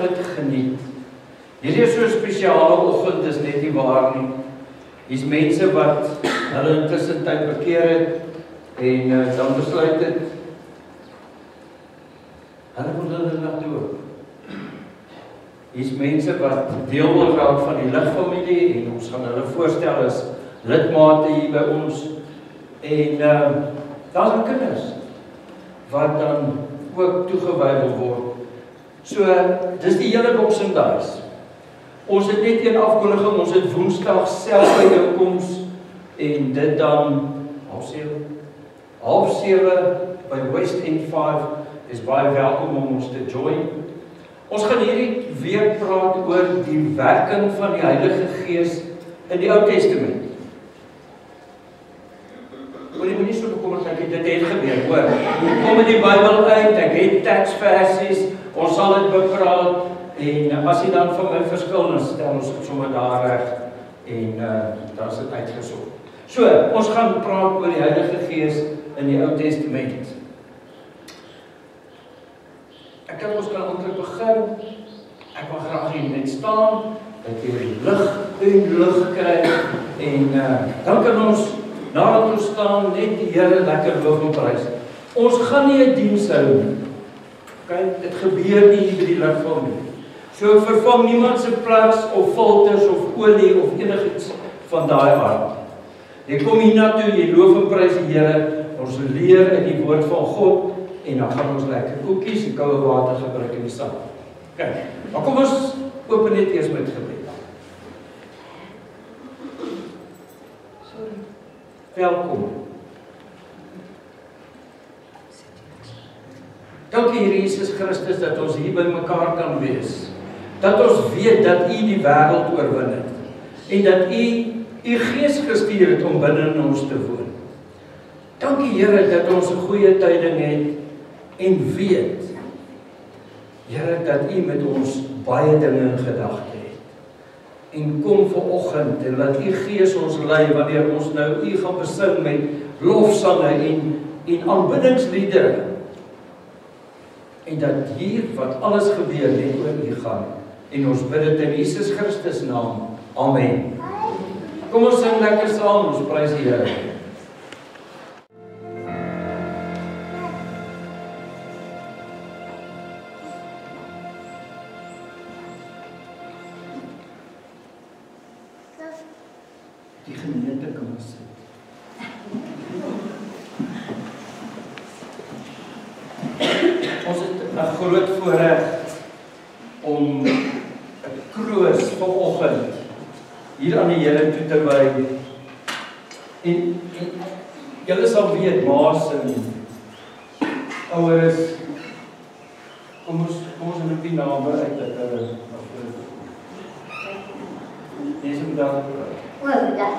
gaan dit geniet. Hierdie is so 'n spesiale oggend, is net nie waar nie. Hier's mense wat hulle intussen tyd bekeer het en dan besluit het hulle wil hulle laat doop. Hier's mense wat deel wil raak van die ligfamilie en ons gaan hulle voorstel as lidmate hier by ons. En daar's kinders wat dan ook toegewy wil word. So, dis die hele Boxing Days. Ons het net een afkondiging, ons het Woensdag selfbyeenkoms en dit dan 6:30 by West End 5 is baie welkom om ons te join. Ons gaan hierdie week praat oor die werking van die Heilige Gees in die Ou Testament. Oor die manier so bekommerd ek dit het gebeur, hoor. Kom in die Bybel uit, ek het teksversies, ons sal dit bepraat, en as jy dan van my verskil, dan stel ons het sommer daar reg, en dan is dit uitgesoek. So, ons gaan praat oor die Heilige Gees in die Ou Testament. Ek dink ons kan eintlik begin. Ek wil graag hier net staan, dat jy lig en lig kry, en dan kan ons, nadat ons staan, net die Here lekker loof en prys. Ons gaan nie 'n diens hou nie. Kyk, dit gebeur nie by die ligval nie. So vervang niemand se plaks of filters of olie of enigiets van daai aard. Jy kom hier na toe, jy loof en prys die Here, ons leer in die woord van God, en dan gaan ons lekker koekies en koue water gebruik in die saal. Kyk, maar kom ons open net eers met gebed. Welkom. Dankie Here Jesus Christus dat ons hier by mekaar kan wees. Dat ons weet dat U die wêreld oorwin het. En dat U Gees gestuur het om binne in ons te woon. Dankie Here dat ons 'n goeie tyding het en weet, Here, dat U met ons baie dinge in gedagte het. En kom vanoggend en laat U Gees ons lei wanneer ons nou U gaan besing met lofsange en aanbiddingsliedere. En dat hier wat alles gebeur net oor U gaan. En ons bid dit in Jesus Christus naam. Amen. Kom ons sing lekker saam, ons prys die Here. Die gemeente kan ons sit. Ons het 'n groot voorreg om 'n kroos vanoggend hier aan die Here toe te wy. En julle sal weet, ma's en ouers, kom ons roep die name uit dat hulle dis om daar Well, dat.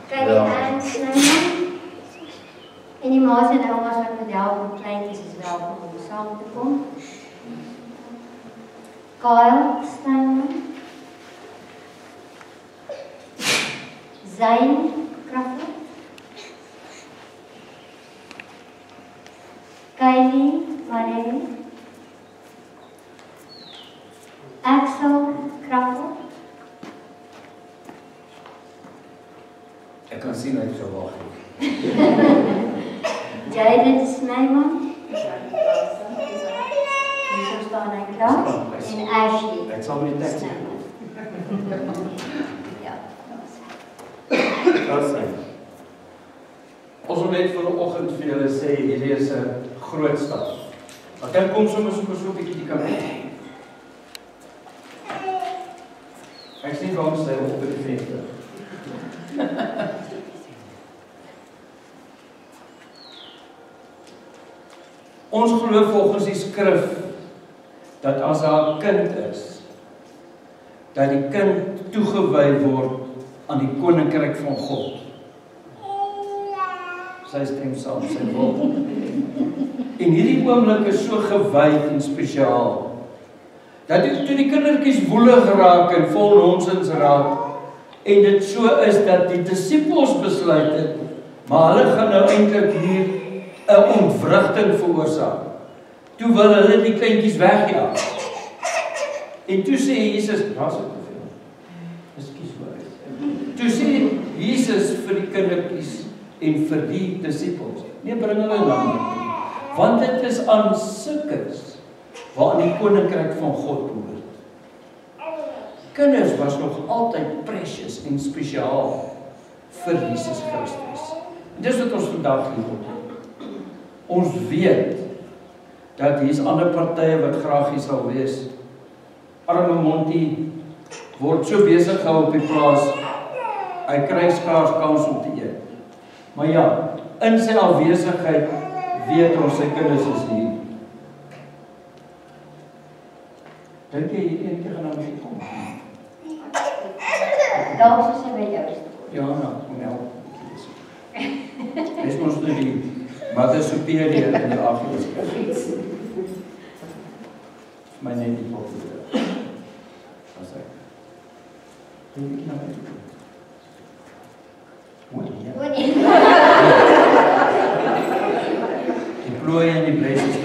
Kijk, en die ma's en ouma's wat met help en kleintjies is welkom om saam te kom. Kyle Steinman. Zayn Crawford. Kylie Marelli. Axel Crawford. Ek kan sien hy het gewag. Jaden Snyman. Hier staan hy klaar. En Ashley. Ek sal met die teks. Ja. Daar sien. Ons wil net vanoggend vir julle sê, hierdie is 'n groot stap. Maar dan kom sommer so 'n bietjie die kant. Ek sien waar ons staan op die venster. Ons glo volgens die skrif dat as daar 'n kind is, dat die kind toegewy word aan die koninkryk van God. Sy stem saam, sy wil. En hierdie oomblik is so gewy en spesiaal, dat toe die kindertjies woelig raak en vol nonsens raak, en dit so is dat die disippels besluit het, maar hulle gaan nou eintlik hier 'n ontwrigting veroorsaak. Toe wil hulle die kleintjies wegjaag. En toe sê Jesus, daar's dit te veel. Ekskuus hoor. Toe sê Jesus vir die kindertjies en vir die disippels, nee, bring hulle na my. Want dit is aan sulkes waar die koninkryk van God behoort. Kinders was nog altyd precious en spesiaal vir Jesus Christus. En dis wat ons vandag hier doen. Ons weet dat hier's ander partye wat graag hier sal wees. Arme Monty word so besig gehou op die plaas, hy kry skaars kans om te eet. Maar ja, in sy afwesigheid weet ons sy kinders is hier. Dink jy hierdie ene keer gaan nou mee kom? Daar is sy by jou. Ja, kom help. Dis mos nou die Mother Superior in die Afrikaans. My net die populair. Wat sê? Dink jy nou mee? Die plooi en die blessings.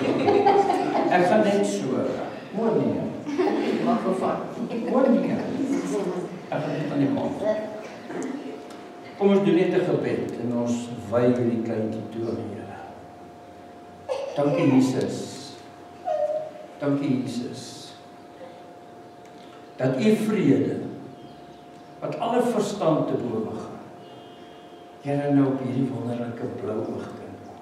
Ek gaan net so. Hoor nie. Maak vervat. Hoor nie. Ek gaan net aan die maak. Kom ons doen net 'n gebed en ons wy hierdie kleintjie toe aan die Here. Dankie Jesus. Dankie Jesus. Dat U vrede wat alle verstand te bowe gaan. Here nou op hierdie wonderlike blou oog kan kom.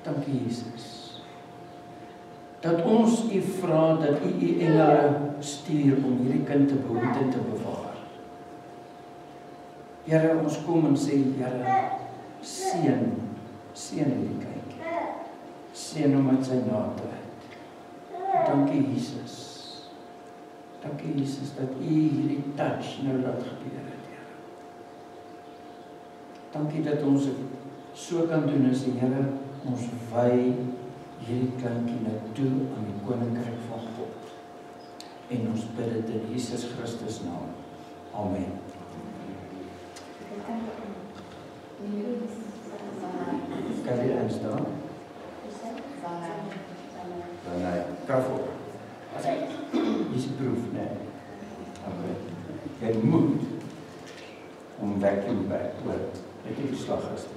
Dankie Jesus. Dat ons U vra dat U engele stuur om hierdie kind te behoed en te bewaar. Here, ons kom en sê, Here, seën hierdie kindjie. Seën hom met sy naderheid. Dankie Jesus. Dankie Jesus dat U hierdie touch nou laat gebeur het, Here. Dankie dat ons dit so kan doen as die Here ons wy hierdie kindjie nou toe aan die koninkryk van God. En ons bid dit in Jesus Christus naam. Amen. Kan jy instaan? Nee, kafel. Dis 'n proef, nee. Okay. Jy moet om vacuum bag oor. Ek het geslag gister.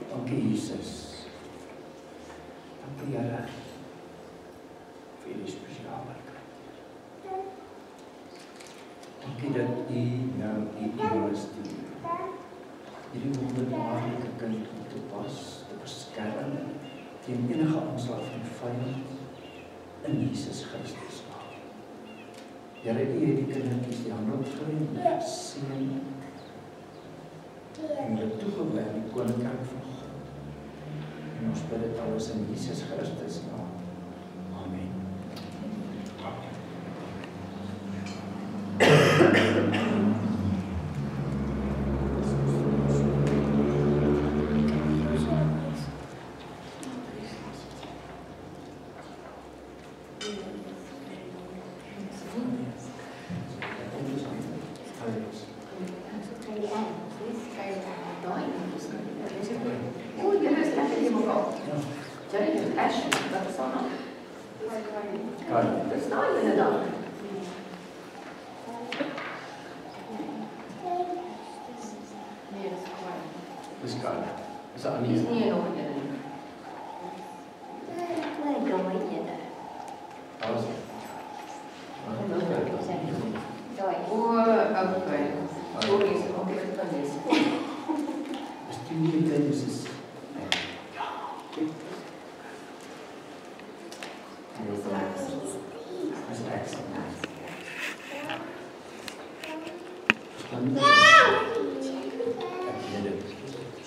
Dankie Jesus. Dankie Here vir die spesiaalheid. Dankie dat U nou die engele stuur. Hierdie wonderbaarlike kind om te pas, te beskerm teen enige aanslag van die vyand in Jesus Christus naam. Here, U het die kindertjies die hande opgeneem, seën en hulle toegewy aan die koninkryk van God. En ons bid dit alles in Jesus Christus naam. Amen.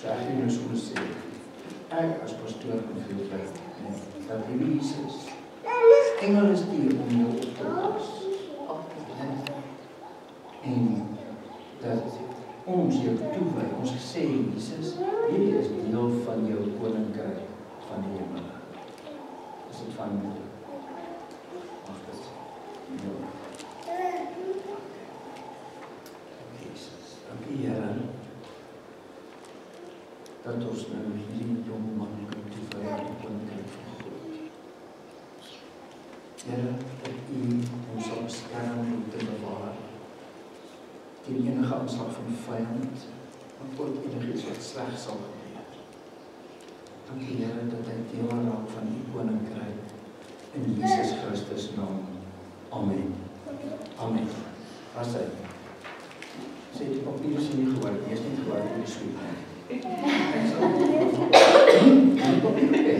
Zeg je dus Ek as pastoor kan vir jou bid, dat die Jesus engele stuur om jou op te pas. En dat ons jou toewy, ons gesê, Jesus, hierdie is deel van jou koninkryk van die hemel. Is dit van jou? Mag dit jou. Jesus, dankie Here, dat ons nou hierdie jong man kan toewy aan die koninkryk van God. Here, dat U ons sal beskerm en te bewaar teen enige aanslag van die vyand, maar ook enigiets wat sleg sal gebeur. Dankie Here dat hy deel raak van U koninkryk in Jesus Christus naam. Amen. Amen. As hy sê die papier is nie gehoor, jy is nie gehoor in die skool. Ek sal die papier hê.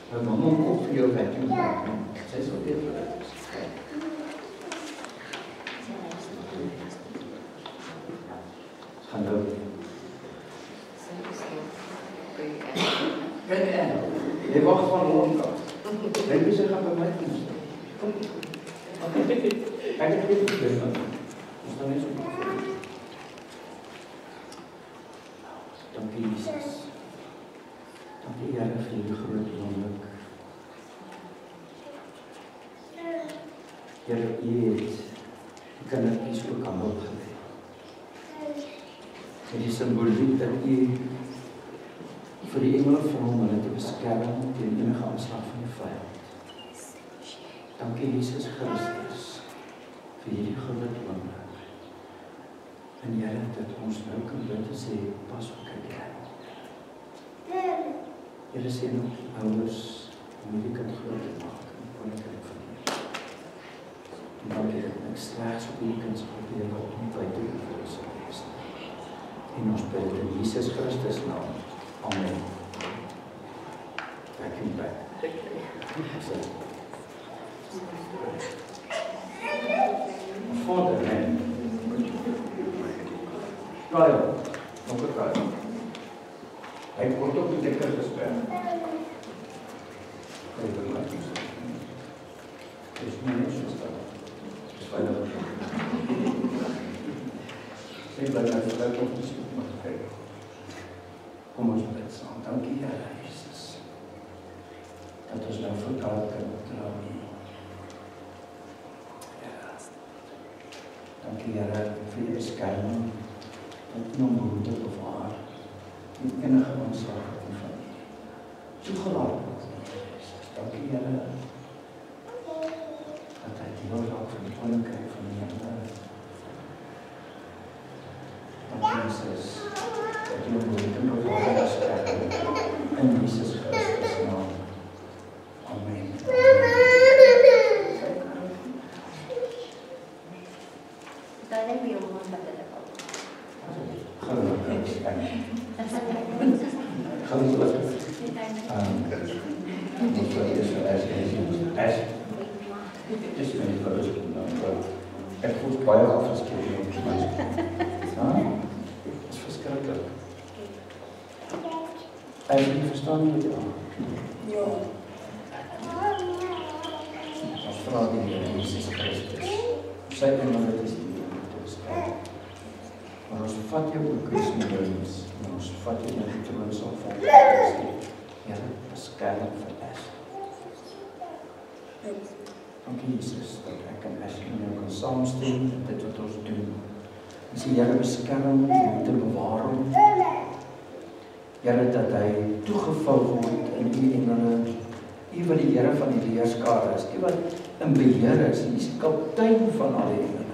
Maar mamma kom vir jou weg en sy sal weer vir dit. Hallo. Kijk en, jy wacht van rondkant. Denk jy sy gaan by my kom staan? Ek het dit gegeven, ons dan nie so goed. Dankie Jesus. Dankie Here vir die groot wonderlik. Here, U het die kindertjies ook aan hulp gelê. En die symboliek dat U vir die engele vra om hulle te beskerm teen enige aanslag van die vyand. Dankie Jesus Christus vir hierdie groot wonder. En Here, dat ons nou kan bid en sê, pas op kyk Here. Here sê nog die ouers om die kind groot te maak in die koninkryk van U. En dankie dat ek slegs op die kind sal lewe op die buite voor ons sal wees. En ons bid in Jesus Christus naam. Amen. Back in back. Vader, man. Trial. Nog een trial. Hij wordt ook de dikker gesprek. Even laten zien. Het is niet eens gestaan. Het is veilig. Ik blijf even uit op de zoek mag kijken. Kom ons bid saam. Dankie Here Jesus. Dat ons nou vertaal kan opdraal nie. Ja. Dankie Here vir die beskerming. Dat U hom te bewaar. En enige aanslag van U. Toegelaat word. Dankie Here. Dat hy deel raak van die koninkryk van die hemel. Dankie Jesus. Dat U hom te bewaar beskerm. In Jesus Christus naam. Amen. Uiteindelijk weer om ons te willen. Gelukkig. Gelukkig. Dis my verus nou. Ek voel baie afgeskryf op my. Dis verskriklik. Ek verstaan nie wat jy aan. Ja. Ons vra die Here Jesus Christus. Sy engele is hier om te beskerm. Maar ons vat jou ook as mens, en ons vat jou na die troon sal van ons. Here, beskerm vir ons. Dankie Jesus, dat ek en as in jou kan saamstem met dit wat ons doen. Ons sê Here beskerm en te bewaar hom. Here, dat hy toegevou word in U engele. U wat die Here van die leerskare is, U wat in beheer is, U is die kaptein van al die engele.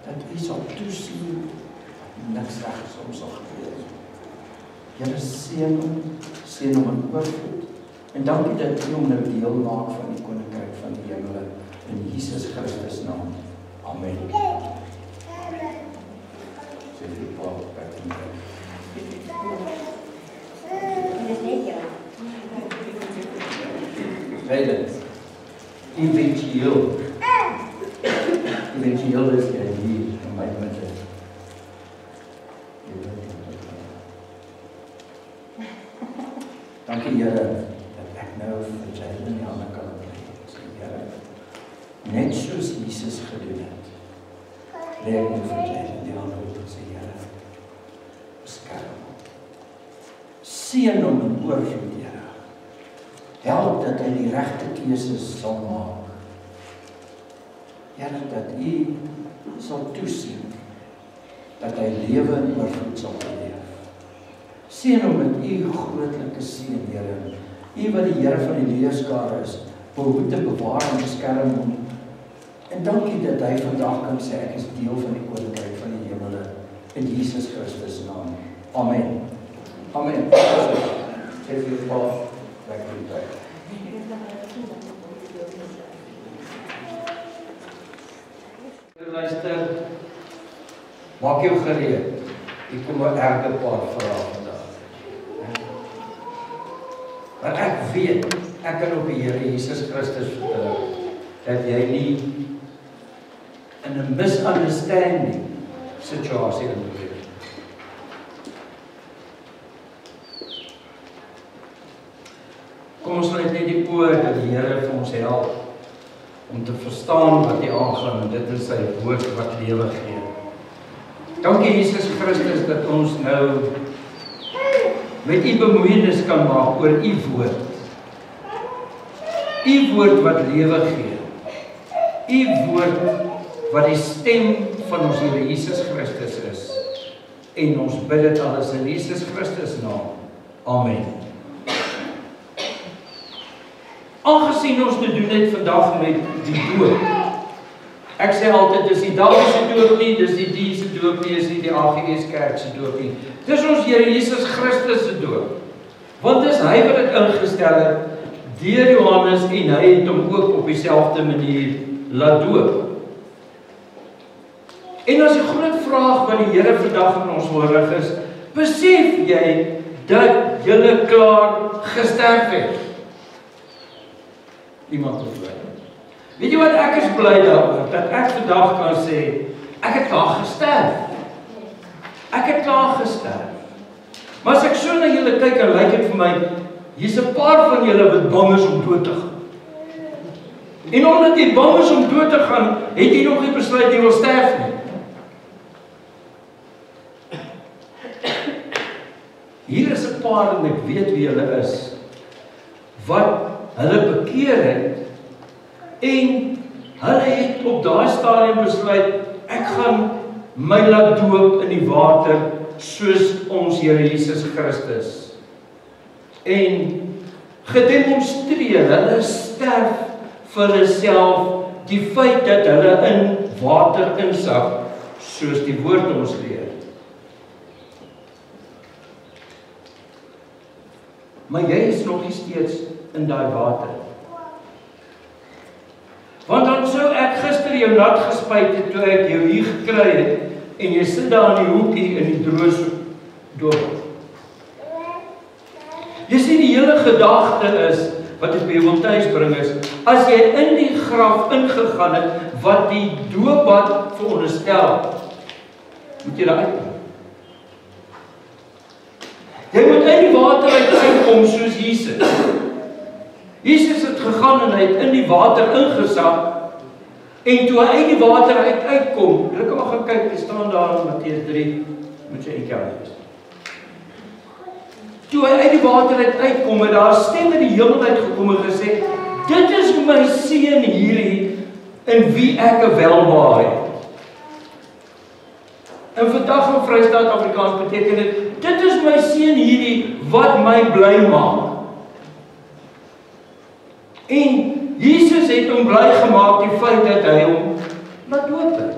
Dat U sal toesien, niks regs om sal gebeur. Here, seën hom in oorvloed. En dankie dat U hom nou deel maak van die koninkryk van die hemel in Jesus Christus naam. Amen. Sê die Paul back in back. Dis net jou. Veilig. Eventueel is jy hier in my midde. Dankie Here, dat ek nou vir jy in die hande kan lê. Sê Here, net soos Jesus gedoen het, lê ek nou vir jy in die hande op. Sê Here, beskerm hom. Seën hom in oorvloed, Here. Help dat hy die regte keuses sal maak. Here, dat U sal toesien dat hy lewe in oorvloed sal leef. Seën hom met U grootlike seën, Here. U wat die Here van die leerskare is, behoed en bewaar en beskerm hom. En dankie dat hy vandag kan sê, ek is deel van die koninkryk van die hemele, in Jesus Christus naam. Amen. Amen. Sê vir jou pa, lekker die tyd. Luister, maak jou gereed. Ek kom 'n erge paar vrae vandag. Maar ek weet, ek kan op die Here Jesus Christus vertrou, dat jy nie in 'n misunderstanding situasie inbeweeg. Kom ons sluit net die oë dat die Here vir ons help om te verstaan wat hy aangaan, en dit is sy woord wat lewe gee. Dankie Jesus Christus dat ons nou met U bemoeienis kan maak oor U woord. U woord wat lewe gee. U woord wat die stem van ons Here Jesus Christus is. En ons bid dit alles in Jesus Christus naam. Amen. Aangesien ons te doen het vandag met die doop. Ek sê altyd, dis die Dawie se doop nie, dis die Die se doop nie, is nie die AGS Kerk se doop nie. Dis ons Here Jesus Christus se doop. Want dis hy wat dit ingestel het deur Johannes, en hy het hom ook op dieselfde manier laat doop. En as die groot vraag wat die Here vandag in ons horig is, besef jy dat jy klaar gesterf het? Iemand is bly. Weet jy wat, ek is bly daaroor, dat ek vandag kan sê, ek het klaar gesterf. Ek het klaar gesterf. Maar as ek so na julle kyk, en lyk dit vir my, hier's 'n paar van julle wat bang is om dood te gaan. En omdat jy bang is om dood te gaan, het jy nog nie besluit jy wil sterf nie. Hier is 'n paar, en ek weet wie hulle is, wat hulle bekeer het, en hulle het op daai stadium besluit, ek gaan my laat doop in die water, soos ons Here Jesus Christus. En gedemonstreer, hulle sterf vir hulle self, die feit dat hulle in water insak, soos die woord ons leer. Maar jy is nog nie steeds in daai water. Want dan sou ek gister jou nat gespuit het, toe ek jou hier gekry het, en jy sit daar in die hoekie in die droos doop. Jy sien, die hele gedagte is, wat ek by jou wil thuis bring is, as jy in die graf ingegaan het, wat die doopbad veronderstel, moet jy daar uitkom. Jy moet uit die water uitkom soos Jesus. Jesus het gegaan en hy het in die water ingesak, en toe hy uit die water uitkom, ek kan maar gaan kyk, die staan daar in Matteus 3, moet jy eentjie lees. Toe hy uit die water uitkom, en daar stem in die hemel uitgekom en gesê, dit is my seun hierdie, in wie ek 'n welbehae het. En vandag in Vrystaat Afrikaans beteken dit is my seun hierdie, wat my bly maak. En Jesus het hom bly gemaak, die feit dat hy hom laat doop het.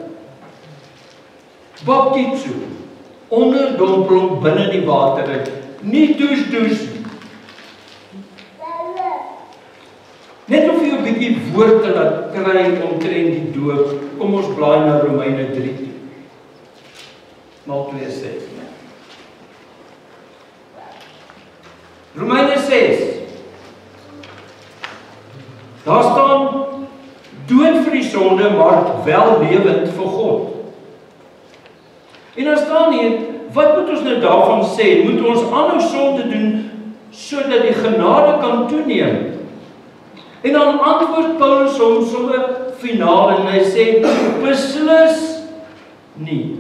Baptizo, onderdompel binne die water het, nie douche. Net of jy 'n bietjie woord te laat kry omtrent die doop, kom ons blaai na Romeine 3. Maar 2:6. Romeine 6. Daar staan, dood vir die sonde, maar wel lewend vir God. En dan staan hier, wat moet ons nou daarvan sê? Moet ons aanhou sonde doen, sodat sodat die genade kan toeneem. En dan antwoord Paulus hom sommer finaal en hy sê, beslis nie.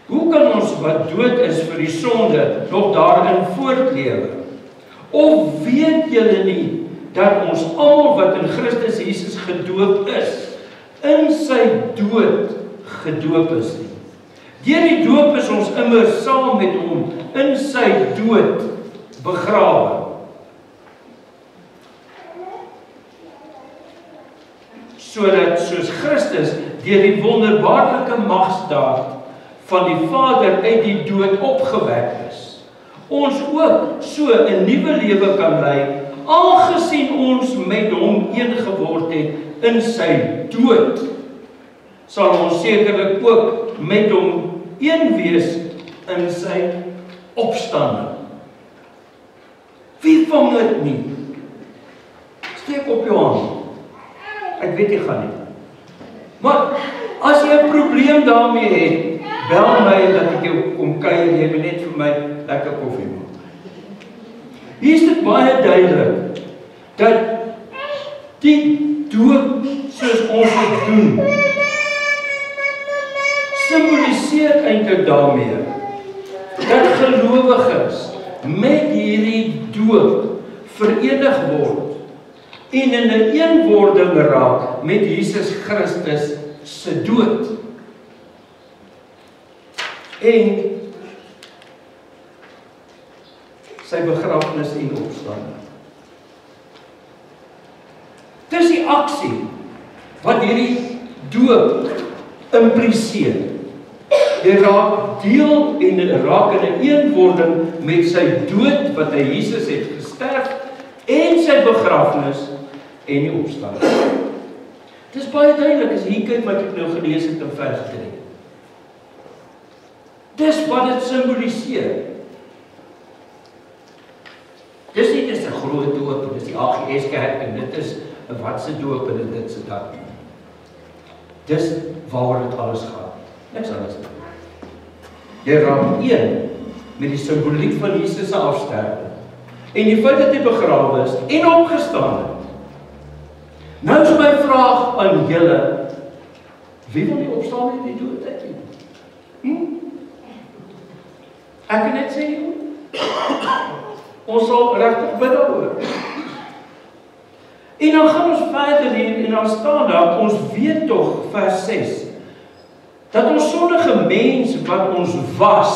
Hoe kan ons wat dood is vir die sonde nog daarin voortlewe? Of weet julle nie dat ons almal wat in Christus Jesus gedoop is, in sy dood gedoop is nie? Deur die doop is ons immer saam met hom in sy dood begrawe. Sodat soos Christus deur die wonderbaarlike magsdaad van die Vader uit die dood opgewek is, ons ook so 'n nuwe lewe kan lei, aangesien ons met hom een geword het in sy dood, sal ons sekerlik ook met hom een wees in sy opstanding. Wie vang dit nie? Steek op jou hand. Ek weet jy gaan nie. Maar as jy 'n probleem daarmee het, bel my dat ek jou kom kuier, jy moet net vir my lekker koffie maak. Hier is dit baie duidelik dat die doop soos ons dit doen, simboliseer eintlik daarmee dat gelowiges met hierdie doop verenig word en in 'n eenwording raak met Jesus Christus se dood. En sy begrafnis en opstanding. Dis die aksie wat hierdie doop impliseer. Jy raak deel en raak in 'n eenwording met sy dood wat hy Jesus het gesterf en sy begrafnis en die opstanding. Dis baie duidelik as hier kyk wat ek nou gelees het in vers 3. Dis wat dit simboliseer. Dis nie dis 'n groot doop en dis die AGS kerk en dit is 'n watse doop en dit se dat. Dis waaroor dit alles gaan. Niks anders nie. Jy raak een met die simboliek van Jesus se afsterwe en die feit dat hy begrawe is en opgestaan het. Nou is my vraag aan julle, wie wil nie opstaan uit die dood uit nie? Ek kan net sê, ons sal regtig bid daaroor. En dan gaan ons verder hier en dan staan daar, ons weet tog, vers 6, dat ons sondige mens wat ons was,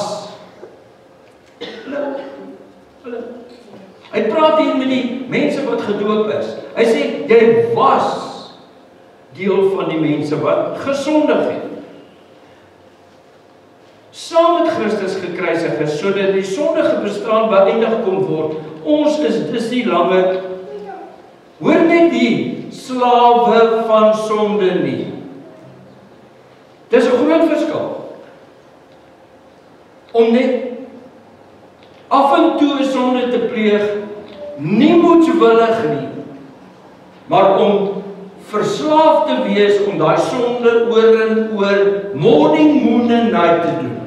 hy praat hier met die mense wat gedoop is. Hy sê, jy was deel van die mense wat gesondig het. Saam met Christus gekruisig is, sodat die sondige bestaan beëindig kon word. Ons is dus nie langer, hoor net die slawe van sonde nie. Dis 'n groot verskil. Om net af en toe 'n sonde te pleeg, nie moedswillig nie, maar om verslaaf te wees om daai sonde oor en oor morning, noon en night te doen.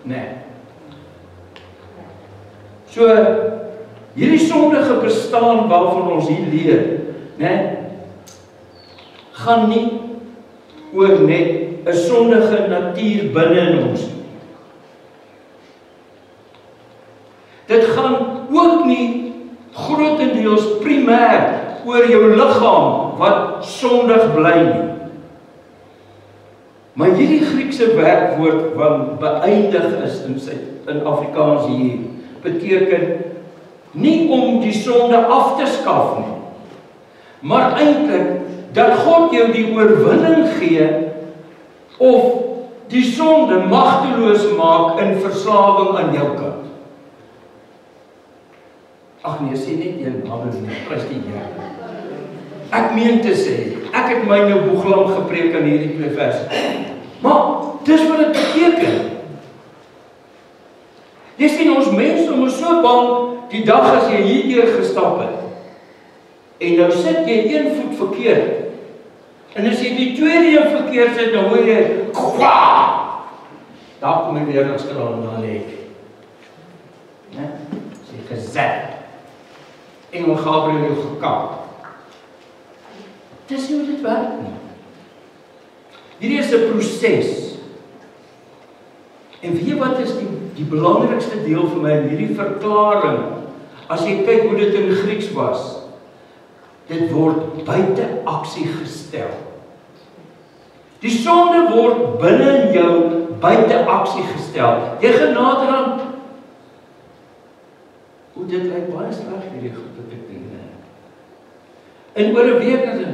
Nee. So, hierdie sondige bestaan waarvan ons hier leer, nee, gaan nie oor net 'n sondige natuur binne in ons nie. Dit gaan ook nie grootendeels primêr oor jou liggaam wat sondig bly nie. Maar hierdie Griekse werkwoord wat beëindig is in Afrikaans hier, beteken nie om die sonde af te skaf nie, maar eintlik dat God jou die oorwinning gee of die sonde magteloos maak in verslawing aan jou kant. Ag nee, sê net een, halleluja, prys die Here. Ek meen te sê, ek het my nou boeglam gepreek aan hierdie 2 verse. Maar dis wat dit beteken. Jy sien, ons mense is so bang die dag as jy hierdeur gestap het. En nou sit jy een voet verkeerd. En as jy die tweede een verkeerd sit, dan hoor jy kwaa. Daar kom jy weer as kraal na lê. Né? Sê gezet. Engel Gabriël jou gekap. Dis nie hoe dit werk nie. Hierdie is 'n proses. En weet jy wat is die belangrikste deel vir my in hierdie verklaring? As jy kyk hoe dit in Grieks was, dit word buite aksie gestel. Die sonde word binne in jou buite aksie gestel. Jy gaan nader aan, hoe dit lyk baie sleg hierdie goed wat ek doen. En oor 'n week is dit,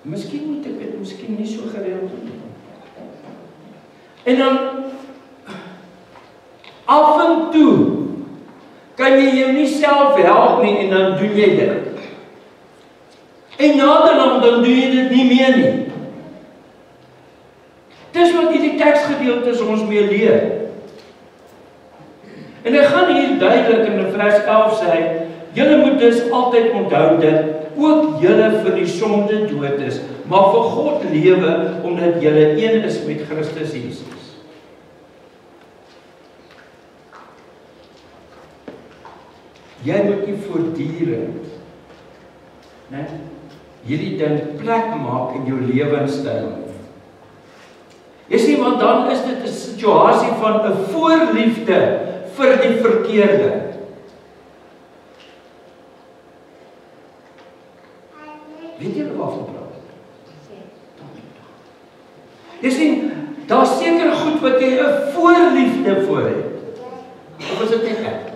miskien moet ek dit miskien nie so gereeld doen. En dan af en toe kan jy jou nie self help nie en dan doen jy dit. En naderhand dan doen jy dit nie meer nie. Dis wat hierdie teksgedeeltes ons mee leer. En hy gaan hier duidelik in vers 11 sê, julle moet dus altyd onthou dat ook julle vir die sonde dood is, maar vir God lewe omdat julle een is met Christus Jesus. Jy moet nie voortdurend hierdie ding plek maak in jou lewenstyl. Jy sien, want dan is dit 'n situasie van 'n voorliefde vir die verkeerde. Weet julle waarvan praat? Jy sien, daar's seker goed wat jy 'n voorliefde voor het. Of is dit net ek?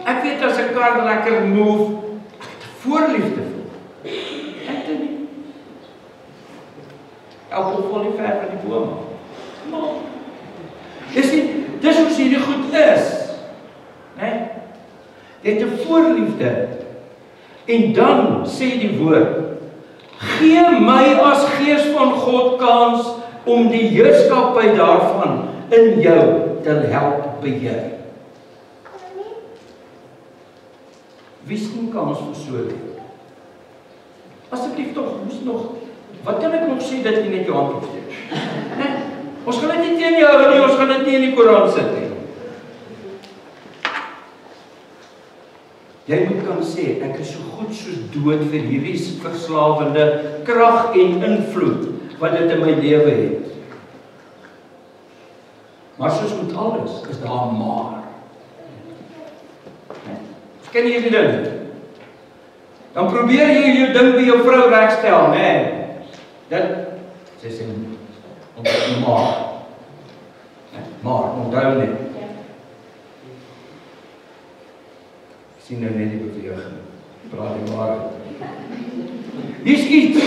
Ek weet as 'n kar lekker move, ek het voorliefde vir. Ek dit nie. Elke vol nie ver van die boom. Maar jy sien, dis hoe hierdie goed is. Né? Jy het 'n voorliefde. En dan sê die woord, gee my as gees van God kans om die heerskappy daarvan in jou te help beheer. Wie sien kans vir so iets? Asseblief tog, moes nog, wat kan ek nog sê dat jy net jou hand opsteek? Nee, ons gaan dit nie teen jou hou nie, ons gaan dit nie in die Koran sit nie. Jy moet kan sê, ek is so goed soos dood vir hierdie verslawende krag en invloed wat dit in my lewe het. Maar soos met alles, is daar maar. Ken jy die ding? Dan probeer jy jou ding by jou vrou regstel, né? Dit, sy sê, maar, onthou net. Sien nou net die beweging. Praat die waarheid. Dis iets.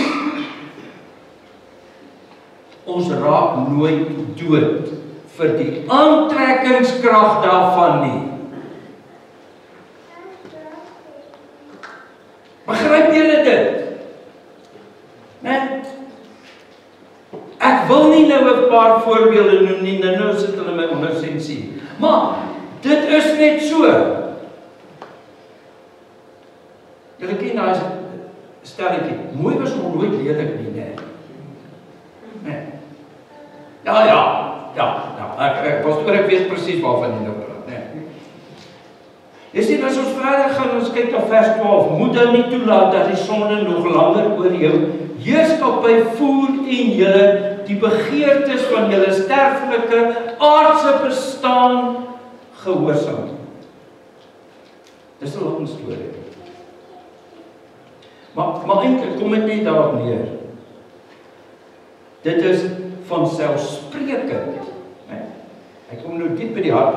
Ons raak nooit dood vir die aantrekkingskrag daarvan nie. Begryp julle dit? Né? Ek wil nie nou 'n paar voorbeelde noem nie, nou sit hulle my onder sensuur. Maar dit is net so. Julle ken daai stelletjie, mooi was nog nooit lelik nie, né? Né? Ja, pastoor, ek weet presies waarvan jy nou praat, né? Jy sien, as ons verder gaan, ons kyk na vers 12, moet dan nie toelaat dat die sonde nog langer oor jou heerskappy voer en julle die begeertes van julle sterflike aardse bestaan gehoorsaam. Dis 'n lang storie. Maar eintlik kom dit net daarop neer. Dit is vanselfsprekend. Ek kom nou diep by die hart.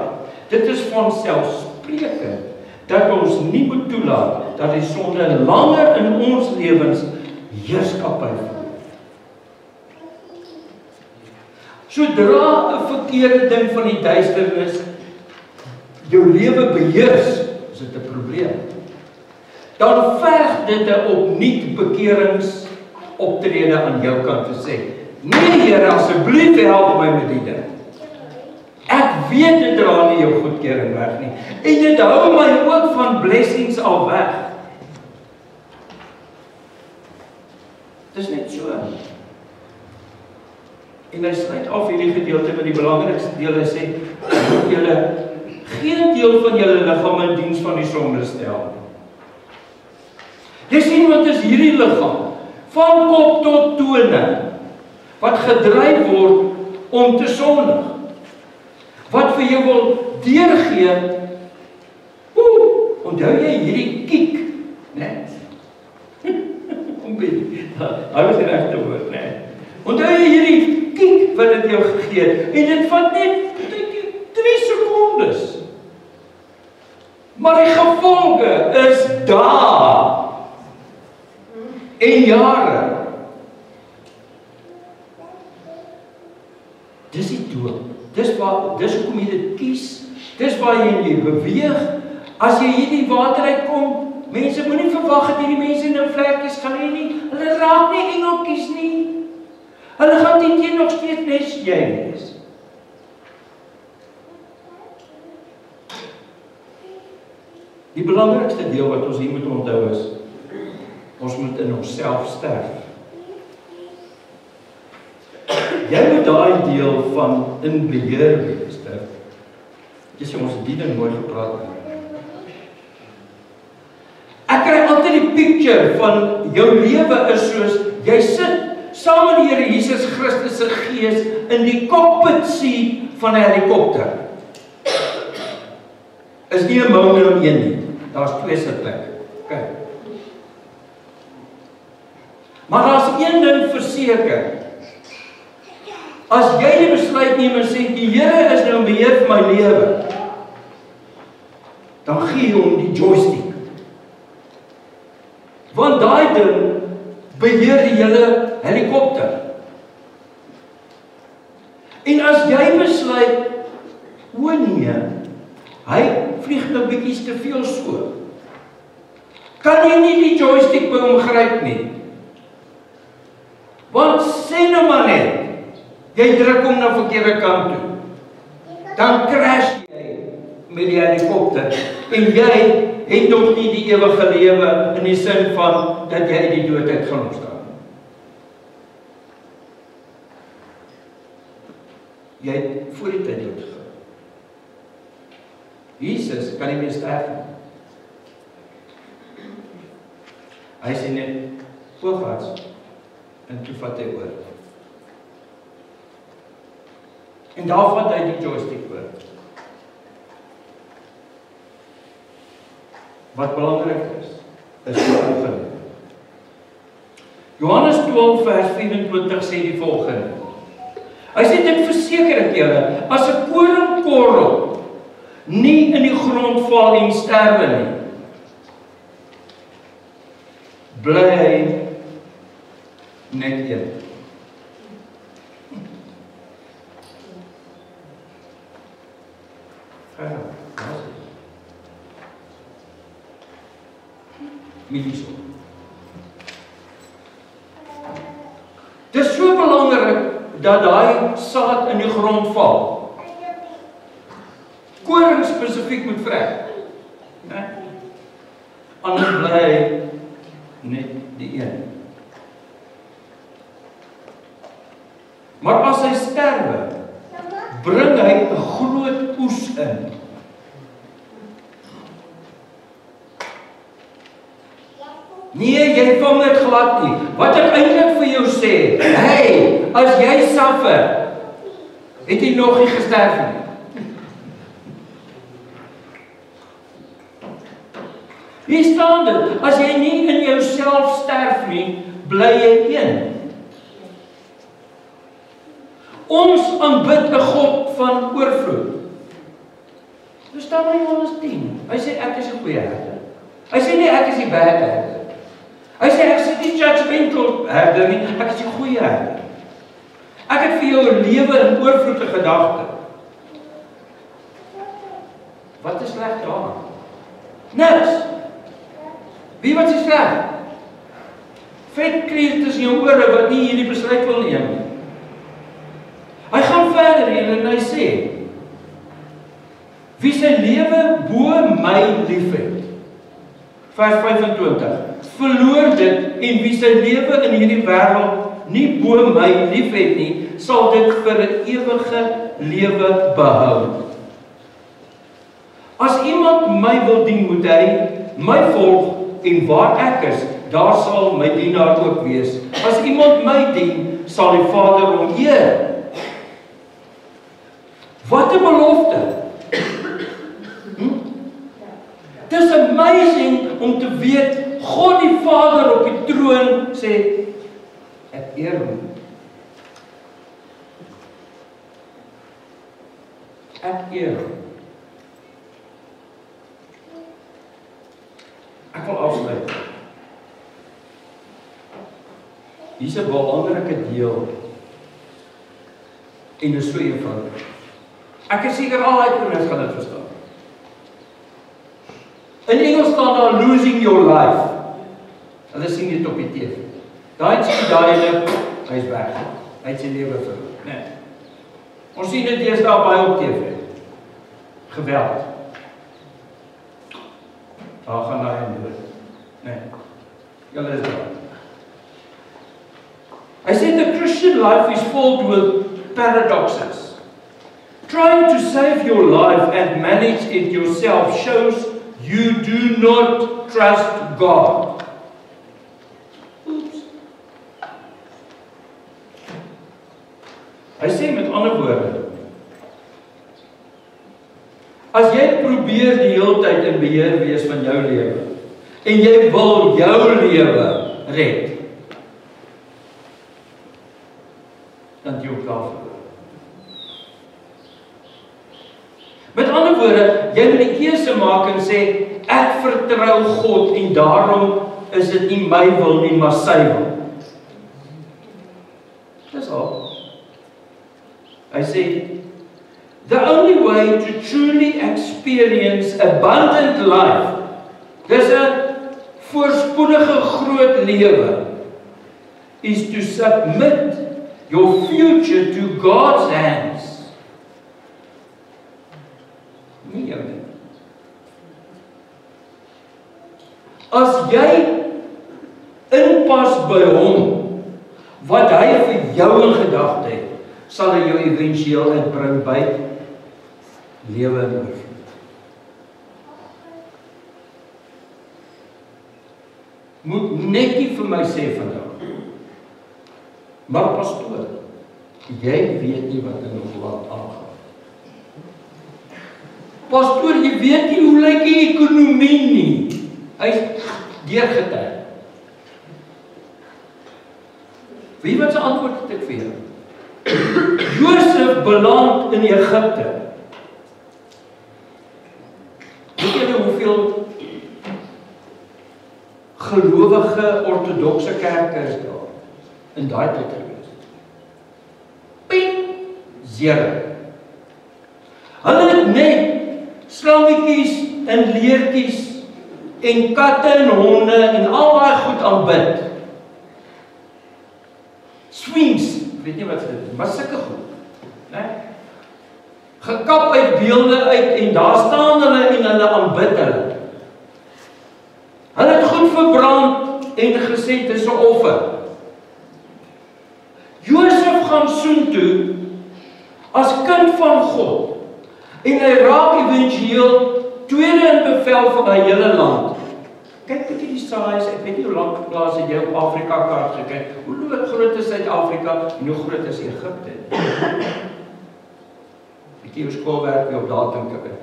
Dit is vanselfsprekend dat ons nie moet toelaat dat die sonde langer in ons lewens heerskappy voer. Sodra 'n verkeerde ding van die duisternis jou lewe beheers, is dit 'n probleem. Dan verg dit 'n opnuut bekeringsoptrede aan jou kant te sê, nee Here, asseblief help my met die ding. Ek weet dit dra nie jou goedkeuring weg nie. En dit hou my ook van blessings al weg. Dis net so. En hy sluit af hierdie gedeelte met die belangrikste deel. Hy sê, moet julle geen deel van julle liggaam in diens van die sonde stel. Jy sien wat is hierdie liggaam? Van kop tot tone, wat gedryf word om te sondig. Wat vir jou wil deurgee, onthou jy hierdie kiek, né? Hy was die regte woord, né? Onthou jy hierdie kiek wat dit jou gegee het, en dit vat net 3 sekondes. Maar die gevolge is dae en jare. Dis die doel. Dis hoekom jy dit kies. Dis waar jy beweeg. As jy hierdie water uitkom, mense moenie verwag dat hierdie mense nou vlekkies gaan hê nie. Hulle raak nie engeltjies nie. Hulle gaan teen nog steeds net jy wees. Die belangrikste deel wat ons hier moet onthou is, ons moet in onsself sterf. Jy moet daai deel van in beheer wees. Jy sê ons het die ding mooi gepraat. Ek kry altyd die picture van jou lewe is soos, jy sit saam met die Here Jesus Christus se gees in die cockpit seat van 'n helikopter. Is nie 'n mountain een nie. Daar's 2 sitplekke. Kyk. Maar daar's een ding verseker. As jy die besluit neem en sê die Here is nou in beheer vir my lewe, dan gee jy hom die joystick. Want daai ding beheer die hele helikopter. En as jy besluit, o nee, hy vlieg nou bietjies te veel so, kan jy nie die joystick by hom gryp nie. Want sê nou maar net, jy druk hom na verkeerde kant toe, dan crash jy met die helikopter, en jy het nog nie die ewige lewe in die sin van dat jy die dood uit gaan ontstaan. Jy het voor die tyd dood gegaan. Jesus kan nie meer sterf nie. Hy sê net, poogarts, en toe vat hy oor. En daar vat hy die joystick oor. Wat belangrik is die volgende. Johannes 12 vers 24 sê die volgende. Hy sê dit verseker ek julle, as 'n koringkorrel nie in die grond val en sterwe nie, bly hy net een. Miliso. Dit is so belangrik dat daai saad in die grond val. Koring spesifiek moet vrek. Anders bly net die een. Maar as hy sterwe, bring hy 'n groot oes in. Nee, jy vang dit glad nie. Wat ek eintlik vir jou sê, hey, as jy suffer, het jy nog nie gesterf nie. Hier staan dit, as jy nie in jouself sterf nie, bly jy een. Ons aanbid 'n God van oorvloed. Dit staan in Johannes 10. Hy sê ek is 'n goeie herder. Hy sê nie ek is die bad herder. Hy sê ek is nie judgmental herder nie, ek is 'n goeie herder. Ek het vir jou 'n lewe in oorvloed te gedagte. Wat is sleg daar? Niks. Wie wat is sleg? Vetklier tussen jou ore wat nie hierdie besluit wil neem nie. Hy gaan verder en hy sê, wie sy lewe bo my liefhet, vers 25, verloor dit, en wie sy lewe in hierdie wêreld nie bo my liefhet nie, sal dit vir 'n ewige lewe behou. As iemand my wil dien, moet hy my volg, en waar ek is, daar sal my dienaar ook wees. As iemand my dien, sal die Vader hom eer. Wat 'n belofte! Dis amazing om te weet, God die Vader op die troon sê, ek eer hom. Ek eer hom. Ek wil afsluit. Hier is 'n belangrike deel, en dit is so eenvoudig. Ek is seker al die kinders gaan dit verstaan. In Engels staan daar losing your life. Hulle sien dit op die TV. Daai sien daai hy is weg. Hy het sy lewe verloor. Nee. Ons sien dit deesdae baie op TV. Geweld. Daar gaan daai in dood. Nee. Julle is daar. I said the Christian life is filled with paradoxes. Trying to save your life and manage it yourself shows you do not trust God. Oops. Hy sê met ander woorde, as jy probeer die hele tyd in beheer wees van jou lewe, en jy wil jou lewe red, dan jy ook klaar verloor. Met ander woorde, jy moet 'n keuse maak en sê, ek vertrou God en daarom is dit nie my wil nie, maar sy wil. Dis al. Hy sê, the only way to truly experience abundant life, dis 'n voorspoedige groot lewe, is to submit your future to God's hands. Nie jou nie. As jy inpas by hom, wat hy vir jou in gedagte het, sal hy jou eventueel uitbring by lewe en oorvloed. Moet net nie vir my sê vandag, maar pastoor, jy weet nie wat in ons land aangaan. Pastoor, jy weet nie hoe lyk die ekonomie nie. Hy is deurgetrek. Wie wat se antwoord het ek vir jou? Josef beland in Egipte. Weet julle hoeveel gelowige ortodokse kerke is daar in daai tyd gewees? Ping, 0. Hulle het net slammetjies en leertjies en katte en honde en al daai goed aanbid. Swings, weet nie wat dit is, maar sulke goed, né? Gekap uit beelde uit en daar staan hulle en hulle aanbid hulle. Hulle het goed verbrand en gesê dis 'n offer. Josef gaan soontoe as kind van God. En hy raak eventueel tweede in bevel van die hele land. Kyk bietjie die size, ek weet nie hoe lank plaas het jy op Afrika kaart gekyk. Hoe groot is Suid-Afrika en hoe groot is Egipte? Bietjie jou skoolwerk weer op datum kyk.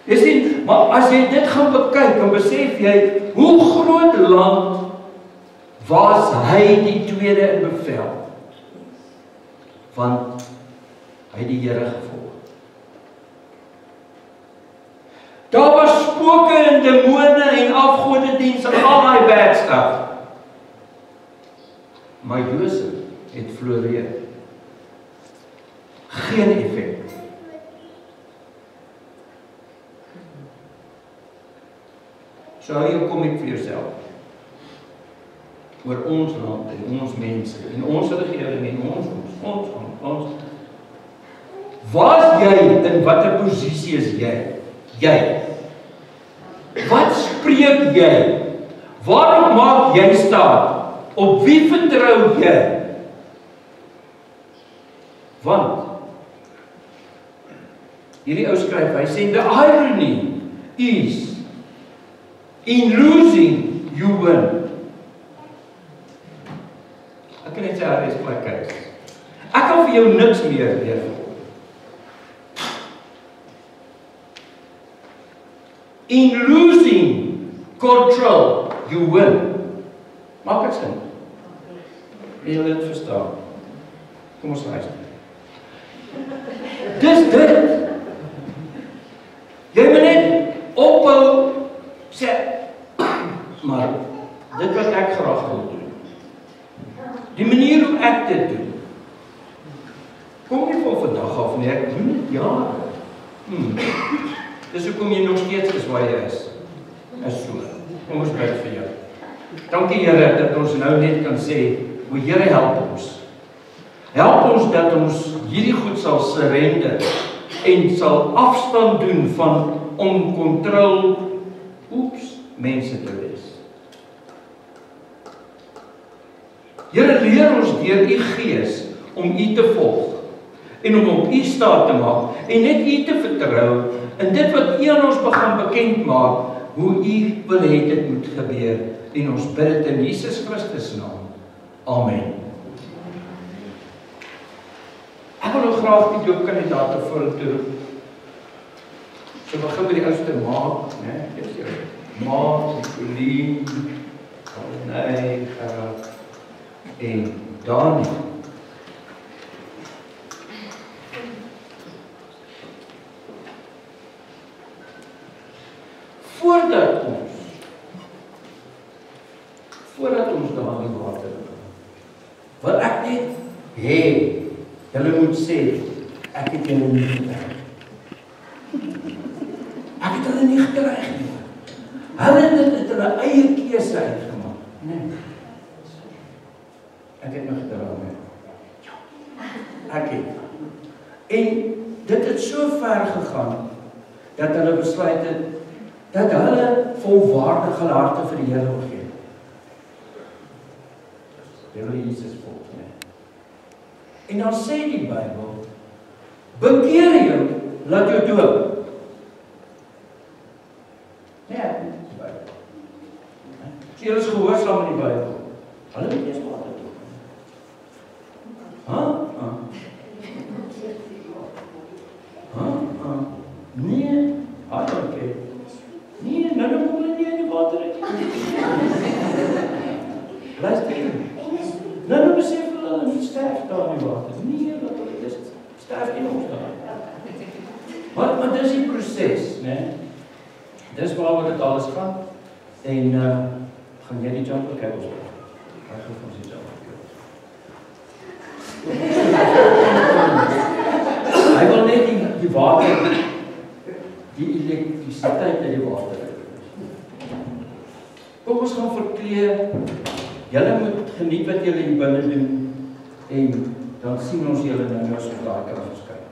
Jy sien, maar as jy dit gaan bekyk, dan besef jy hoe groot land was hy die tweede in bevel. Want hy die Here gevolg. Daar was spooke en demone en afgodediens en al daai bad stuff. Maar Josef het floreer. Geen effek. So hier kom ek vir jouself. Oor ons land en ons mense en ons regering en ons. Waar is jy in watter posisie is jy? Jy. Wat spreek jy? Waarop maak jy staat? Op wie vertrou jy? Want hierdie ou skryf, hy sê the irony ease. In losing, you win. Ek kan net sê, daar is my keus. Ek kan vir jou niks meer leer. In losing control, you win. Maak het sin? Wil jy dit verstaan? Kom ons luister. Dis dit. Jy moet net ophou sê, maar dit wat ek graag wil doen. Die manier hoe ek dit doen. Kom nie van vandag af nie, ek doen dit jare. Dis hoekom jy nog steeds is waar jy is. Is so. Kom ons bid vir jou. Dankie Here dat ons nou net kan sê, o Here help ons. Help ons dat ons hierdie goed sal surrender en sal afstand doen van om kontrol mense te wees. Here, leer ons deur u Gees om u te volg en om op u staat te maak en net u te vertrou in dit wat u aan ons begin bekend maak, hoe u wil hê dit moet gebeur, en ons bid dit in Jesus Christus naam. Amen. Ek wil nou graag die doopkandidate vorentoe roep. So begin met die oudste Maak, né? Dis jou Maak, Nicolien, Corneille, Gerard en Daniel. Voordat ons daar in die water kom, wil ek net hê, julle moet sê, ek het julle nie gedreig. Ek het hulle nie gedreig nie. Hulle het hulle eie keuse uitgemaak. Nee. Ek het my gedreig. Ek het. En dit het so ver gegaan, dat hulle besluit het, dat hulle volwaardige harte vir die Here wil gee. Hulle Jesus volg, nee. En dan sê die Bybel, bekeer jou, laat jou doop. Nee, ek nie die Bybel. Jy is gehoorsaam in die Bybel. Hulle moet eers water doop. Nee, oké. Nee, nou kom hulle nie in die water uit. Luister jy. Nou besef hulle nie sterf daar in die water. Nee, dat hulle is sterf in ons daar. Maar dis die proses, né? Dis waaroor dit alles gaan. En gaan jy die jumper cables op? Ek gaan ons die jumper cables. Hy wil net die water, die elektrisiteit in die water. Kom ons gaan verkleer. Julle moet geniet wat julle hier binne doen en dan sien ons julle nou as op daai kan verskyn.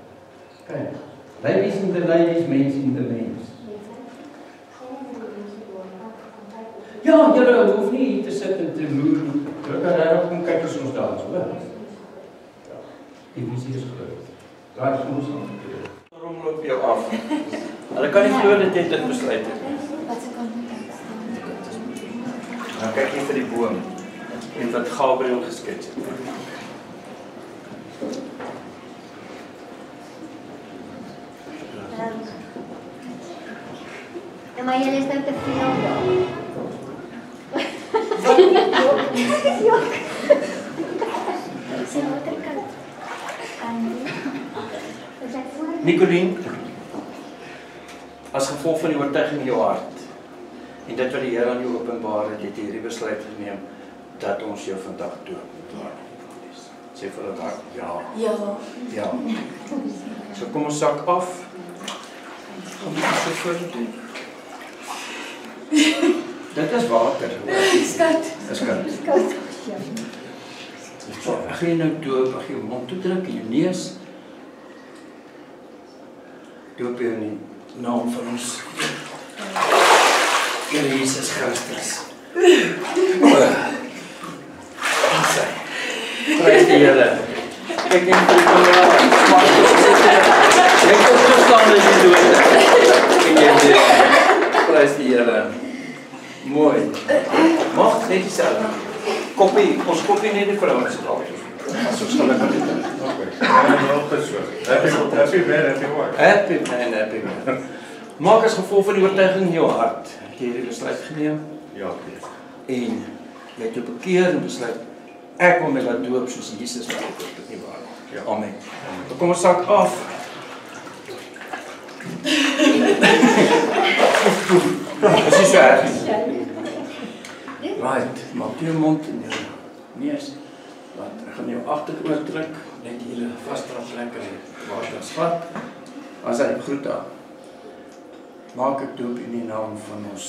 Kyk. Ladies and the ladies, mens in the mens. Ja, julle hoef nie hier te sit en te loer. Julle kan daar kom kyk as ons dans, hoor. Die visie is groot. Daar is ons aan. Waarom loop jy af? Hulle kan nie glo dit het dit besluit het. Wat se kant moet ek staan? Nou kyk jy vir die boom. En wat Gabriel geskets het. Maar jy is nou te veel daar. Sy waterkant. Nicolien, as gevolg van die oortuiging in jou hart, en dit wat die Here aan jou openbaar het, het jy hierdie besluit geneem, dat ons jou vandag doop. Sê vir hulle daar, ja. So kom ons sak af. Kom ons so vorentoe. Dit is water. Skat. So, ek gaan nou doop, ek gaan jou mond toedruk en jou neus. Doop jou in die naam van ons Here Jesus Christus. Prys die Here. Kyk net vir die kamera. Jy kom gestaan as jy dood. En jy Prys die Here. Mooi. Mag net dieselfde. Koppie, ons koppie net die vrouens se kant. As ons gelukkig is. Okay. Happy man, happy wife. Happy man, happy man. Maak as gevolg van die oortuiging in jou hart. Het jy hierdie besluit geneem? Ja. En jy het jou bekeer en besluit ek wil my laat doop soos Jesus wat gedoop het, nie waar? Ja. Amen. Dan kom ons sak af. Dis is so erg. Right, maak jou mond en jou neus. Laat ek gaan jou agteroor druk, net julle vasdra lekker water vat. As hy groet daar. Maak ek doop in die naam van ons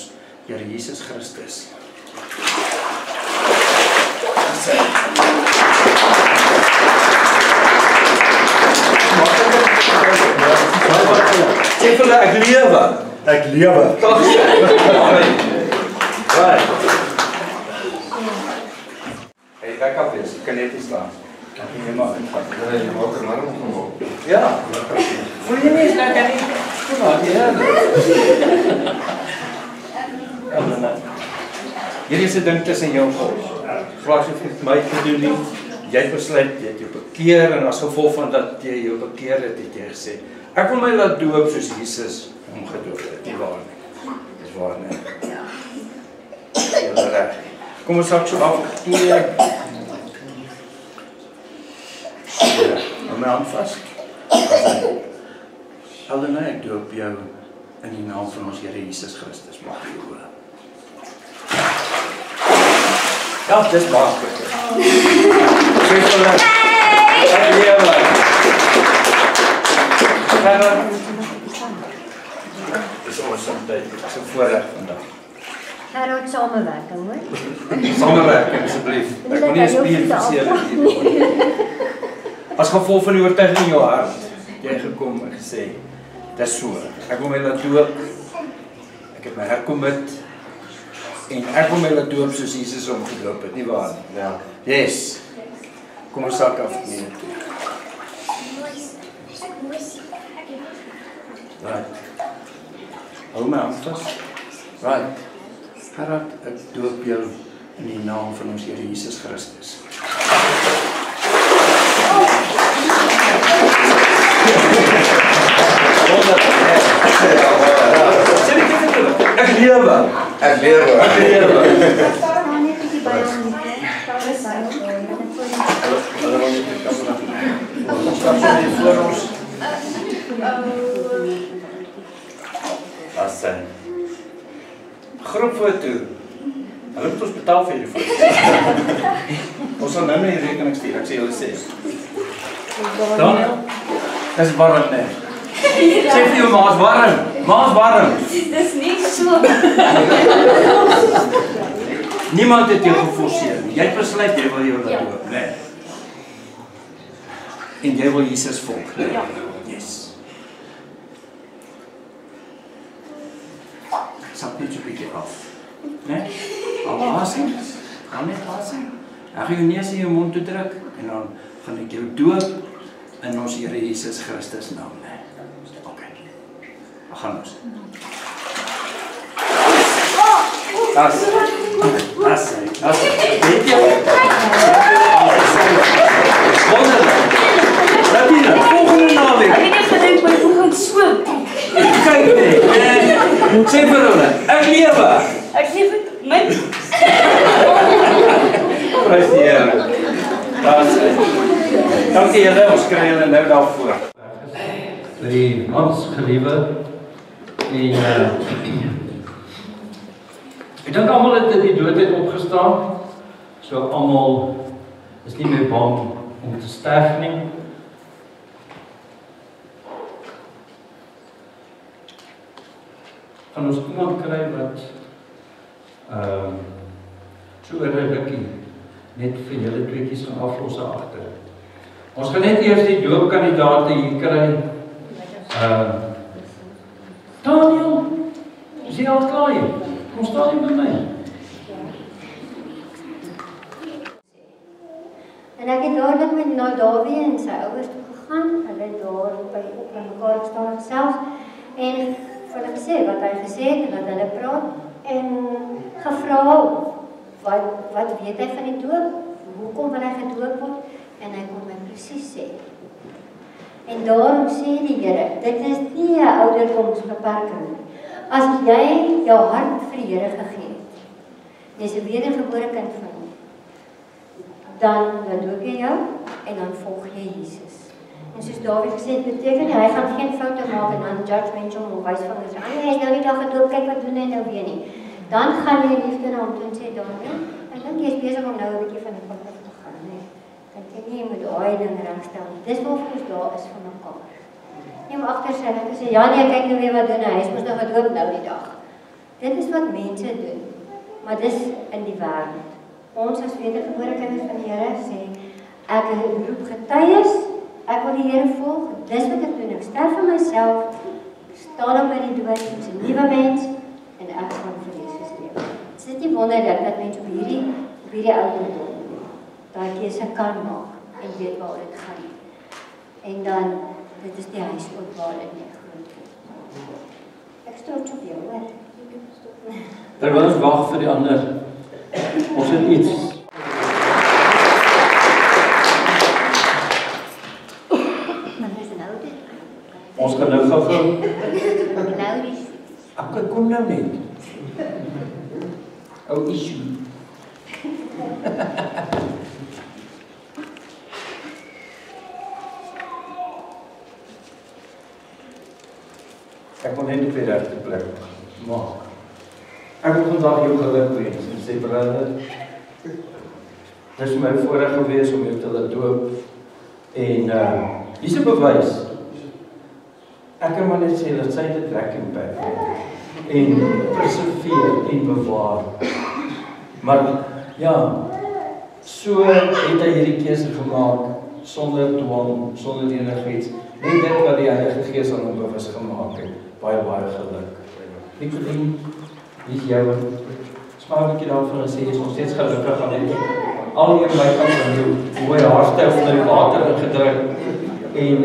Here Jesus Christus. Sê vir hulle, ek lewe. Ek lewe. Right. Hey, ek kan wees, ek kan net nie slaan. Ek kan nie maar ingaan. Jy maak er maar omgehaal. Ja. Voel jy nie, ek kan nie. Kom maar, ja. Hier is 'n ding tussen jou en God. Vra sy vir my te doen nie. Jy besluit, jy het jou bekeer en as gevolg van dat jy jou bekeer het, het jy gesê, ek wil my laat doop soos Jesus hom gedoop het. Nie waar nie. Dis waar nie. Ja. Reg. Kom ons sak so af. Ja, my hand vas. Helena, ek doop jou in die naam van ons Here Jesus Christus. Maak jy hoor. Ja, dis maklik. Sê vir hulle. Ek lewe. Dis awesome tyd. Dis 'n voorreg vandag. Gerard, samewerking, hoor. Samewerking asseblief. Ek wil nie 'n spier verseer hier. As gevolg van die oortuiging in jou hart, jy gekom en gesê, dis so. Ek wil my laat doop. Ek het my herkommit. En ek wil my laat doop soos Jesus hom gedoop het, nie waar nie? Ja. Yes. Kom ons sak af nie. Right. Hou my hand vas. Right. Gerard, ek doop jou in die naam van ons Here Jesus Christus. Ek lewe. Ek lewe. Ek lewe. Voor ons. As sy groepfoto. Hulle moet ons betaal vir hierdie foto. Ons sal nou die rekening stuur, ek sê julle sê. Daniel, dis warm net. Sê vir jou ma's warm. Ma's warm. Dis nie so. Niemand het jou geforseer. Jy het besluit jy wil jou laat doop, né? En jy wil Jesus volg, né? Yes. Sak net so 'n bietjie af. Né? Asem. Gaan net asem. Ek gaan jou neus in jou mond toe druk en dan gaan ek jou doop in ons Here Jesus Christus naam, né? Okay. Gaan ons. As. Weet jy? Wonderlik. Rabina, volgende naweek. Ek het net gedink my voet gaan swem. Kyk net. Sê vir hulle, ek lewe. Ek sê vir my Prys die Here. Dankie julle, ons kry julle nou daarvoor. Vir die ons geliewe en ek dink almal het die dood uit opgestaan. So almal is nie meer bang om te sterf nie. Gaan ons iemand kry wat so oor 'n rukkie net vir julle tweetjies gaan aflos agter. Ons gaan net eers die doopkandidate hier kry. Daniel, is jy al klaar hier? Kom staan jy by my? En ek het dadelik met na Dawie en sy ouers toe gegaan. Hulle het daar op mekaar gestaan self en vir hulle gesê wat hy gesê het en wat hulle praat en gevra wat weet hy van die doop, hoekom wil hy gedoop word en hy kon my presies sê. En daarom sê die Here, dit is nie 'n ouderdomsbeperking nie. As jy jou hart vir die Here gegee het, jy's 'n wedergebore kind van hom, dan doop jy jou en dan volg jy Jesus. En soos Dawid gesê het, beteken nie, hy gaan geen foute maak en dan judgmental of wysvangers. Hy is nou nie dag gedoop, kyk wat doen hy nou weer nie. Dan gaan jy liefde na hom toe en sê, Daniel, ek dink jy is besig om nou 'n bietjie van die pad af te gaan, nee. Dink jy moet daai ding regstel nie. Dis waarvoor ons daar is vir mekaar. Nie om agter sy en sê, ja nee, kyk nou weer wat doen hy is mos nou gedoop nou die dag. Dit is wat mense doen, maar dis in die wêreld. Ons as wedergebore kinders van die Here sê, ek roep getuies, ek wil die Here volg, dis wat ek doen, ek sterf vir myself, staan op by die dood, ek is 'n nuwe mens, en ek gaan vir Jesus lewe. Is dit nie wonderlik dat mense op hierdie ouderdom daai keuse kan maak, en weet waar dit gaan. En dan, dit is die huis ook waarin jy groot word. Ek is trots op jou, hoor. Terwyl ons wag vir die ander, ons het iets. Ons kan nou gou. Ek kom nou net. Ou issue. Ek wil net op die regte plek maak. Ek wil vandag jou geluk wens en sê, broeder, dis my voorreg gewees om jou te laat doop. En hier's 'n bewys. Ek kan maar net sê dat sy dit vacuum pack en preserveer en bewaar. Maar ja, so het hy hierdie keuse gemaak sonder dwang, sonder enigiets. Net dit wat die Heilige Gees aan hom bewus gemaak het. Baie geluk. Nicolien, wie is jou? Smaak 'n bietjie daarvan en sê jy is nog steeds gelukkig aan dit. Al hier by kant van jou mooi haarstyl onder die water ingedruk. En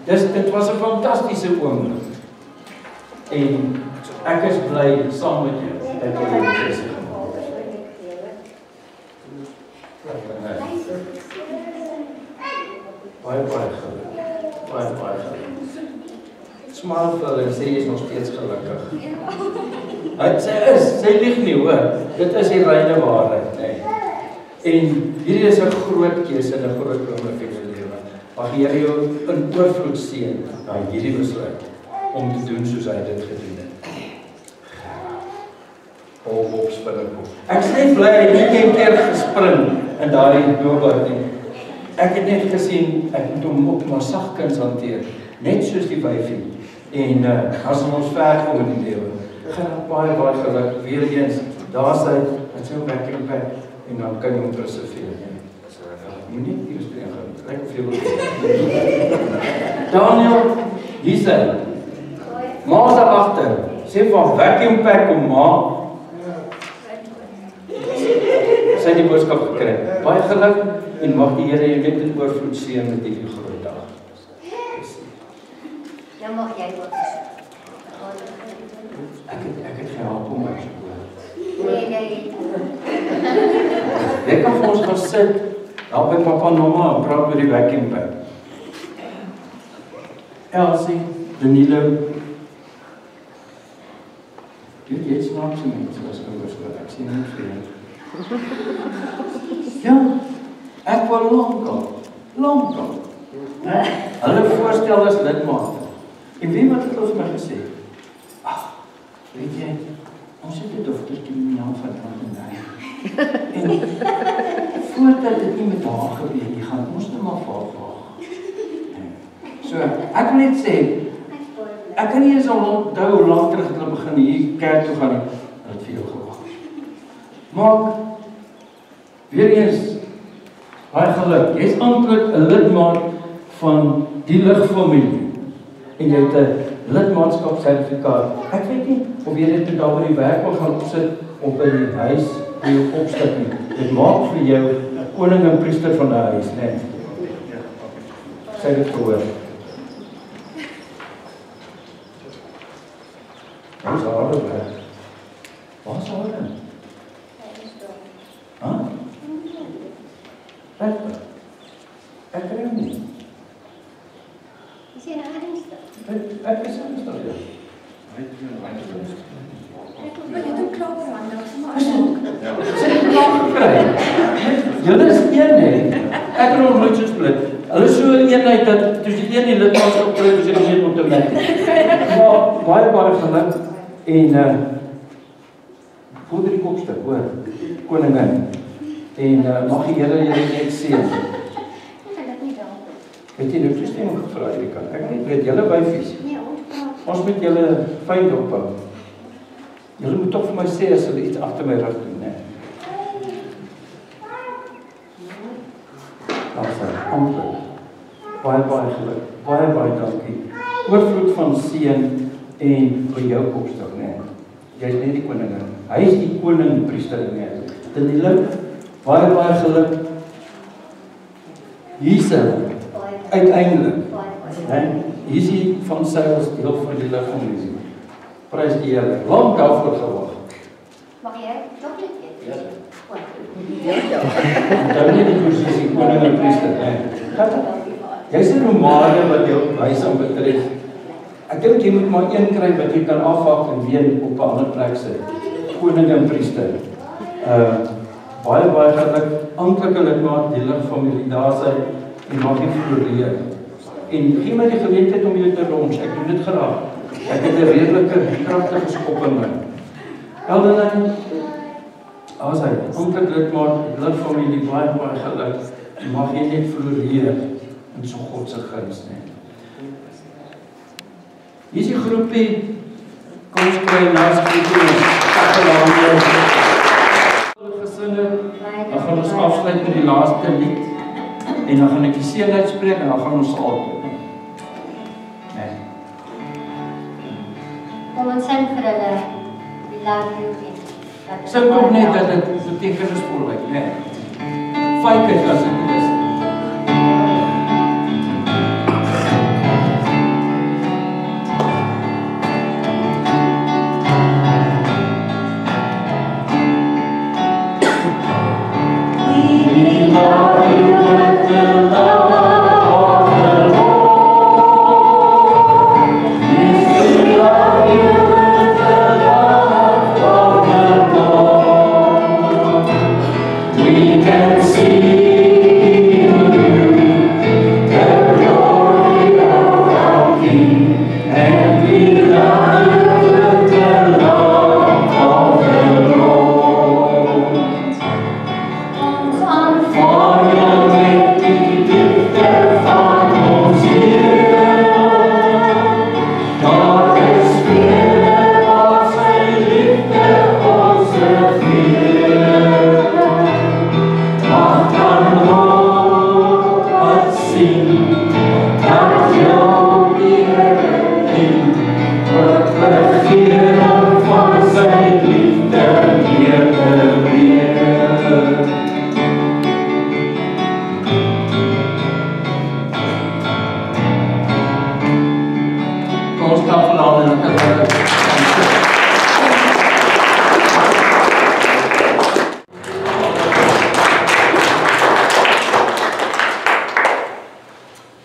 dit was 'n fantastiese oomblik. En ek is bly saam met jou dat jy dit keuse gemaak het. Baie geluk. Baie geluk. Smaak vir hulle en sê jy is nog steeds gelukkig. Sy lieg nie, hoor. Dit is die reine waarheid, nee. En hierdie is 'n groot keuse en 'n groot oomblik in jou lewe. Mag die Here jou in oorvloed seën by hierdie besluit om te doen soos hy dit gedoen het. Op spinnekop. Ek is net bly hy het nie keer gespring in daardie doopbad nie. Ek het net gesien ek moet hom ook maar sagkens hanteer, net soos die wyfie. En as ons ver kom in die lewe, gaan baie geluk weer eens. Daar sy met sy vacuum pack en dan kan jy hom preserveer. Moet nie eers toe gaan. Lyk of jy wil. Daniel, hier sy. Ma's daar agter. Sê van vacuum pack om ma. Sy het die boodskap gekry. Baie geluk en mag die Here jou net in oorvloed seën met hierdie groot dag. Nou mag jy wat sê. Ek het gehelp om my te hoor. Nee. Jy kan vir ons gaan sit, daar by papa en mamma en praat oor die vacuum pack. Elsie, Danilo. Jy het snaakse mense as ouers wat ek sien nie vreemd. Ja, ek wil lankal. Hulle voorstel as lidmaat. En weet wat het ons my gesê? Weet jy, ons het 'n dogtertjie met die naam van Tante. En voordat dit nie met haar gebeur nie, gaan ons net maar vir haar wag. So, ek wil net sê, ek kan nie eens al onthou hoe lank terug het hulle begin hier kerk toe gaan nie. Hulle het vir jou gewag. Maar weer eens, baie geluk. Jy is eintlik 'n lidmaat van die ligfamilie. En jy het 'n lidmaatskapsertifikaat. Ek weet nie of jy dit daar by die werk wil gaan opsit of by die huis by jou opstuk nie. Dit maak vir jou 'n koning en priester van die huis, né? Sê dit gehoor. Waar is haar weg? Waar is haar weg? Huh? Regtig? Ek kry hom nie. Is jy nou ernstig? Ek is ernstig, ja. Wil jy doen klaar vandag? Julle is een, hè? Ek en ons nooit so split. Hulle is so eenheid dat toes die een die lidmaatskap kry, is ek nie outomaties. Maar baie geluk en voel die kopstuk, hoor, koningin. En mag die Here julle net seën. Het jy nou toestemming gevra, Erika? Ek weet julle wyfies. Nee, ons moet julle fyn dophou. Julle moet toch vir my sê as hulle iets agter my rug doen, né? Dankie. Baie geluk. Baie dankie. Oorvloed van seën en vir jou kopstuk, né? Jy is nie die koningin. Hy is die koning priester, né? Daniel, baie geluk. Hierse uiteindelik. Hier is die van sy as deel van die lig van die prys die Here. Lang daarvoor gewag. Mag jy chocolate eet? Ja. Dan nie die posisie koning en priester, né? Jy is 'n nomade wat jou wys aan betref. Ek dink jy moet maar een kry wat jy kan afhak en weer op 'n ander plek sit. Koning en priester. Baie geluk, amptelike lidmaat, die lig familie daar sy en mag jy floreer. En gee my die geleentheid om jou te launch. Ek doen dit graag. Ek het 'n redelike kragtige skop in my. Eldenlyn, as hy amptelike lidmaat, die lig familie, baie geluk. En mag jy net floreer in so God se guns, né? Hier is die groepie. Kom ons kry naas groepie. Gesinne. Dan gaan ons afsluit met die laaste lied. En dan gaan ek die seën uitspreek en dan gaan ons al doen. Nee. Kom ons sing vir hulle. We love you. Sing ook net dat dit betekenisvol lyk, né? Fake it as dit is.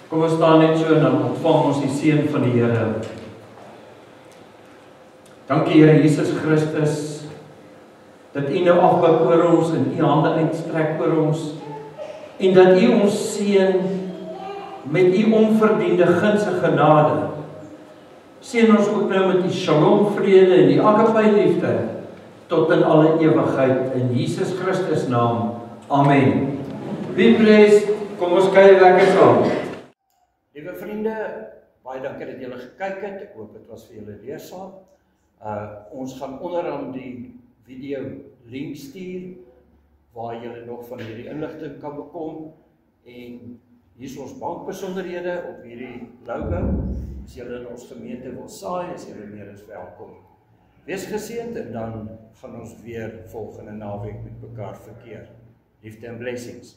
Kom ons staan net so en dan ontvang ons die seën van die Here. Dankie Here Jesus Christus dat U nou afbuig oor ons en U hande uitstrek oor ons en dat U ons seën met U onverdiende guns en genade. Seën ons ook nou met die Shalom vrede en die agape liefde tot in alle ewigheid in Jesus Christus naam. Amen. Be blessed. Kom ons kyk lekker saam. Liewe vriende, baie dankie dat julle gekyk het. Ek hoop dit was vir julle leersaam. Ons gaan onderaan die video link stuur waar julle nog van hierdie inligting kan bekom en hier is ons bankbesonderhede op hierdie logo. As julle in ons gemeente wil saai, is julle meer as welkom. Wees geseënd en dan gaan ons weer volgende naweek met mekaar verkeer. Liefde en blessings.